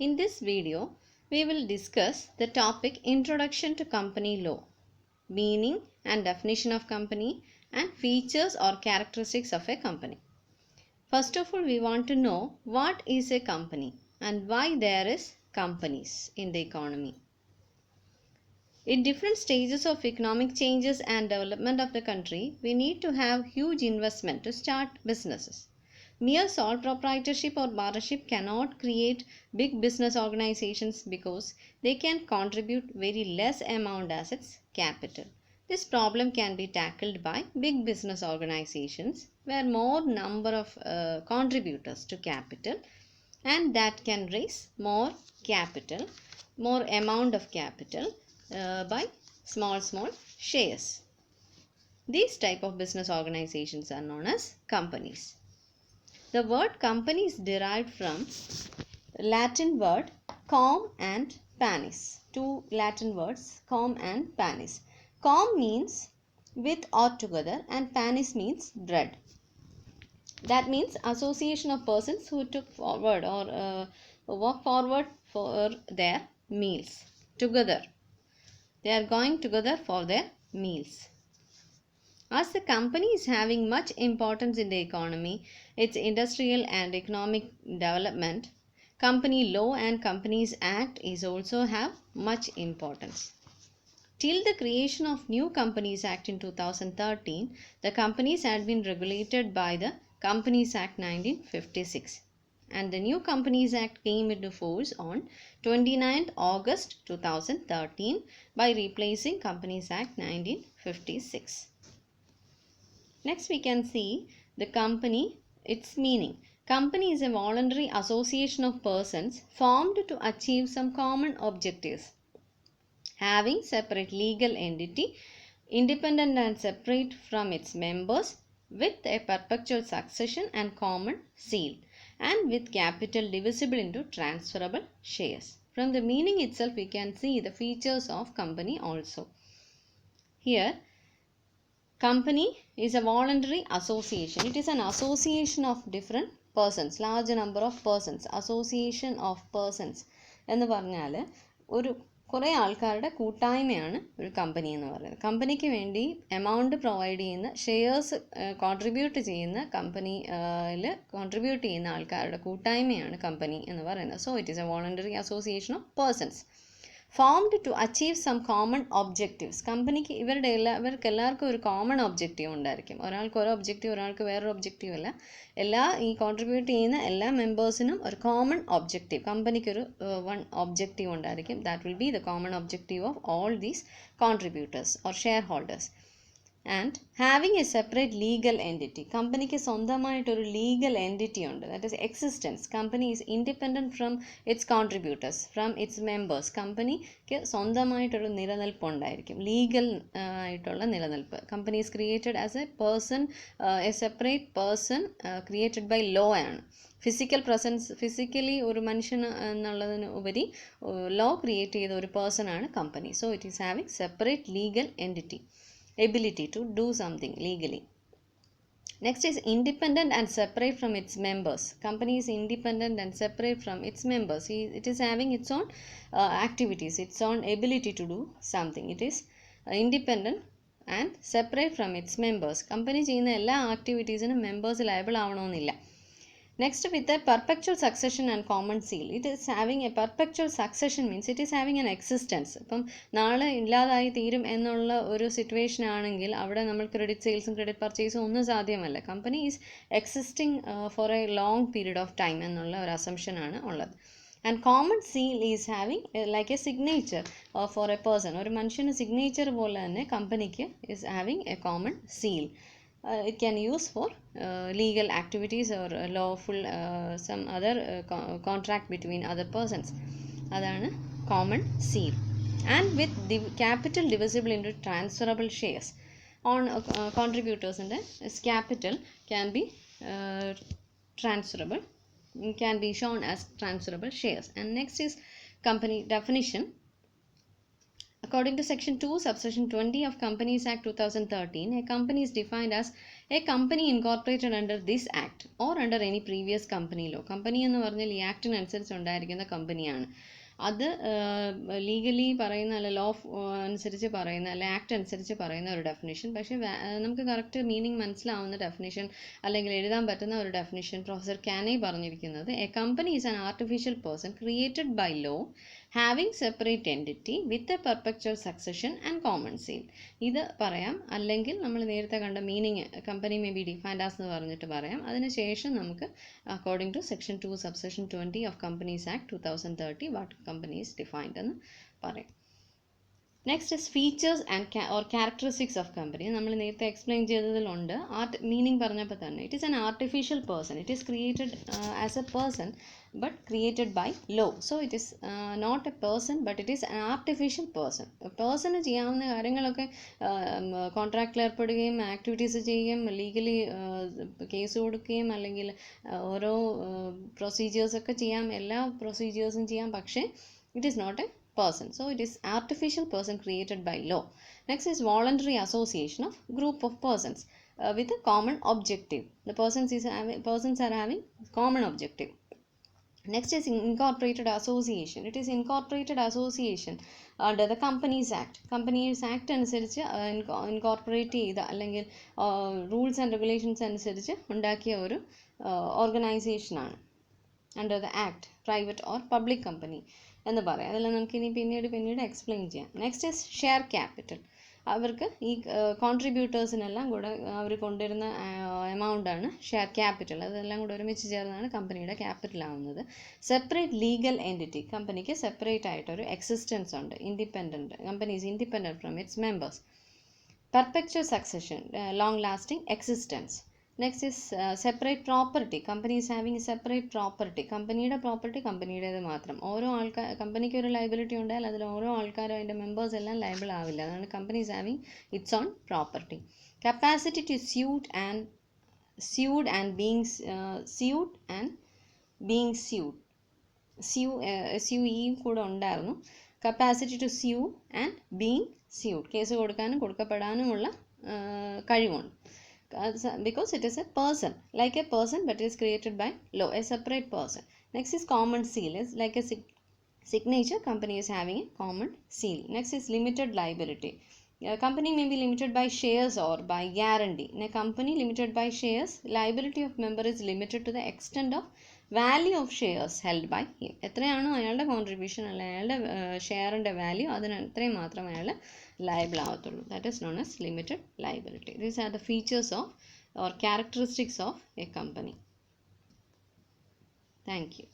In this video, we will discuss the topic Introduction to Company Law, meaning and definition of company, and features or characteristics of a company. First of all, we want to know what is a company and why there is companies in the economy. In different stages of economic changes and development of the country, we need to have huge investment to start businesses. Mere sole proprietorship or partnership cannot create big business organizations because they can contribute very less amount as its capital. This problem can be tackled by big business organizations where more number of contributors to capital, and that can raise more capital, more amount of capital by small shares. These type of business organizations are known as companies. The word company is derived from Latin word com and panis. Two Latin words, com and panis. Com means with or together and panis means bread. That means association of persons who took forward or walk forward for their meals together. They are going together for their meals. As the company is having much importance in the economy, its industrial and economic development, Company Law and Companies Act is also have much importance. Till the creation of New Companies Act in 2013, the companies had been regulated by the Companies Act 1956. And the New Companies Act came into force on 29th August 2013 by replacing Companies Act 1956. Next we can see the company, its meaning. Company is a voluntary association of persons formed to achieve some common objectives, having separate legal entity, independent and separate from its members, with a perpetual succession and common seal, and with capital divisible into transferable shares. From the meaning itself we can see the features of company also. Here, company is a voluntary association. It is an association of different persons, large number of persons, association of persons എന്ന് പറഞ്ഞാൽ ഒരു കുറേ ആൾക്കാരുടെ കൂട്ടായ്മയാണ് ഒരു company എന്ന് പറയുന്നത്. കമ്പനിക്ക് വേണ്ടി എമൗണ്ട് പ്രൊവൈഡ് ചെയ്യുന്ന ഷെയർസ് കോൺട്രിബ്യൂട്ട് ചെയ്യുന്ന കമ്പനിയിൽ കോൺട്രിബ്യൂട്ട് ചെയ്യുന്ന ആൾക്കാരുടെ കൂട്ടായ്മയാണ് കമ്പനി എന്ന് പറയുന്നത്. So it is a voluntary association of persons formed to achieve some common objectives. കമ്പനിക്ക് ഇവർക്ക് എല്ലാവർക്കും ഒരു കോമൺ ഒബ്ജക്റ്റീവ് ഉണ്ടായിരിക്കും. ഒരാൾക്ക് ഒരു ഒബ്ജക്റ്റീവ്, ഒരാൾക്ക് വേറൊരു ഒബ്ജക്റ്റീവ് അല്ല. ഈ കോൺട്രിബ്യൂട്ട് ചെയ്യുന്ന എല്ലാ മെമ്പേഴ്സിനും ഒരു കോമൺ ഒബ്ജക്റ്റീവ്, കമ്പനിക്കൊരു വൺ ഒബ്ജക്റ്റീവ് ഉണ്ടായിരിക്കും. That will be the common objective of all these contributors or shareholders. And having a separate legal entity. കമ്പനിക്ക് സ്വന്തമായിട്ടൊരു ലീഗൽ എൻറ്റിറ്റി ഉണ്ട്. That is existence. Company is independent from its contributors, from its members. കമ്പനിക്ക് സ്വന്തമായിട്ടൊരു നിലനിൽപ്പ് ഉണ്ടായിരിക്കും, legal ആയിട്ടുള്ള നിലനിൽപ്പ്. Company is created as a person, a separate person created by law ആണ്. ഫിസിക്കൽ പ്രസൻസ്, ഫിസിക്കലി ഒരു മനുഷ്യന് എന്നുള്ളതിന് ഉപരി ലോ ക്രിയേറ്റ് ചെയ്ത ഒരു പേഴ്സൺ ആണ് company. So it is having separate legal entity, ability to do something legally. Next is independent and separate from its members. Company is independent and separate from its members. It is having its own activities, its own ability to do something. It is independent and separate from its members. Company ചെയ്യുന്ന എല്ലാ ആക്ടിവിറ്റീസിനും members liable ആവണമെന്നില്ല. Next, with a perpetual succession and common seal. It is having a perpetual succession means it is having an existence. ഇപ്പം നാളെ ഇല്ലാതായി തീരും എന്നുള്ള ഒരു situation ആണെങ്കിൽ അവിടെ നമ്മൾ ക്രെഡിറ്റ് സെയിൽസും ക്രെഡിറ്റ് പർച്ചേസും ഒന്നും സാധ്യമല്ല. Company is existing for a long period of time എന്നുള്ള ഒരു അസംഷൻ ആണ് ഉള്ളത്. And common seal is having like a signature for a person. ഒരു മനുഷ്യന് സിഗ്നേച്ചർ പോലെ തന്നെ കമ്പനിക്ക് is having a common seal. It can use for legal activities or lawful some other contract between other persons. Adana common seal. And with capital divisible into transferable shares. On contributors and capital can be transferable, can be shown as transferable shares. And next is company definition. According to Section 2, Subsection 20 of Companies Act 2013, a company is defined as A company incorporated under this act or under any previous company law. Company എന്ന് പറഞ്ഞാൽ ഈ ആക്ടിനനുസരിച്ച് ഉണ്ടായിരിക്കുന്ന കമ്പനിയാണ്. അത് legally പറയുന്ന അല്ല law അനുസരിച്ച് പറയുന്ന അല്ലെ ആക്ട് അനുസരിച്ച് പറയുന്ന ഒരു ഡെഫിനിഷൻ. പക്ഷേ നമുക്ക് കറക്റ്റ് മീനിങ് മനസ്സിലാവുന്ന ഡെഫിനിഷൻ അല്ലെങ്കിൽ എഴുതാൻ പറ്റുന്ന ഒരു ഡെഫിനിഷൻ പ്രൊഫസർ കാനെ പറഞ്ഞിരിക്കുന്നത് a company is an artificial person created by law having separate entity with a perpetual succession and common seal. ഇത് പറയാം. അല്ലെങ്കിൽ നമ്മൾ നേരത്തെ കണ്ട meaning company may be defined as എന്ന് പറഞ്ഞിട്ട് പറയാം. അതിനുശേഷം നമുക്ക് according to section 2 subsection 20 of companies act 2030 what company is defined എന്ന് പറയാം. Next is features and or characteristics of company. നമ്മൾ നേരത്തെ എക്സ്പ്ലെയിൻ ചെയ്തതിലുണ്ട്. മീനിങ് പറഞ്ഞപ്പോൾ തന്നെ it is an artificial person. It is created as a person but created by law. So it is not a person but it is an artificial person. Person ചെയ്യാവുന്ന കാര്യങ്ങളൊക്കെ കോൺട്രാക്റ്റിൽ ഏർപ്പെടുകയും activities ചെയ്യുകയും legally case കൊടുക്കുകയും അല്ലെങ്കിൽ ഓരോ പ്രൊസീജിയേഴ്സൊക്കെ ചെയ്യാം, എല്ലാ പ്രൊസീജിയേഴ്സും ചെയ്യാം. പക്ഷേ it is not a person. So it is artificial person created by law. Next is voluntary association of group of persons with a common objective. The persons are having common objective. Next is incorporated association. It is incorporated association under the Companies Act. Companies Act അനുസരിച്ച് incorporate ചെയ്ത അല്ലെങ്കിൽ rules and regulations അനുസരിച്ച് ഉണ്ടാക്കിയ ഒരു ഓർഗനൈസേഷനാണ് under the act. Private or public company എന്ന് പറയാം. അതെല്ലാം നമുക്കിനി പിന്നീട് എക്സ്പ്ലെയിൻ ചെയ്യാം. Next is share capital. അവർക്ക് ഈ കോൺട്രിബ്യൂട്ടേഴ്സിനെല്ലാം കൂടെ അവർ കൊണ്ടുവരുന്ന എമൗണ്ടാണ് ഷെയർ ക്യാപിറ്റൽ. അതെല്ലാം കൂടെ ഒരുമിച്ച് ചേർന്നാണ് കമ്പനിയുടെ ക്യാപിറ്റൽ ആവുന്നത്. Separate legal entity. കമ്പനിക്ക് സെപ്പറേറ്റ് ആയിട്ടൊരു എക്സിസ്റ്റൻസ് ഉണ്ട്. Independent company is independent from its members. Perpetual succession, long lasting existence. Next is separate property. Company is having separate property. കമ്പനിയുടെ പ്രോപ്പർട്ടി കമ്പനിയുടേത് മാത്രം. ഓരോ കമ്പനിക്ക് ഒരു ലയബിലിറ്റി ഉണ്ടായാൽ അതിൽ ഓരോ ആൾക്കാരും അതിൻ്റെ മെമ്പേഴ്സ് എല്ലാം ലയബിൾ ആവില്ല. അതാണ് company is having its own property. Capacity to sued and being sued. സ്യൂയും കൂടെ ഉണ്ടായിരുന്നു. Capacity to sue and being sued. Case കൊടുക്കാനും കൊടുക്കപ്പെടാനുമുള്ള കഴിവുണ്ട്. Because it is a person, like a person but it is created by law, a separate person. Next is common seal. Is like a signature. Company is having a common seal. Next is limited liability. A company may be limited by shares or by guarantee. In a company limited by shares, liability of member is limited to the extent of value of shares held by him. എത്രയാണോ അയാളുടെ contribution അല്ല അയാളുടെ ഷെയറിൻ്റെ value അതിന് അത്രയും മാത്രം അയാൾ liable ആവത്തുള്ളൂ. That is known as limited liability. These are the features of or characteristics of a company. Thank you.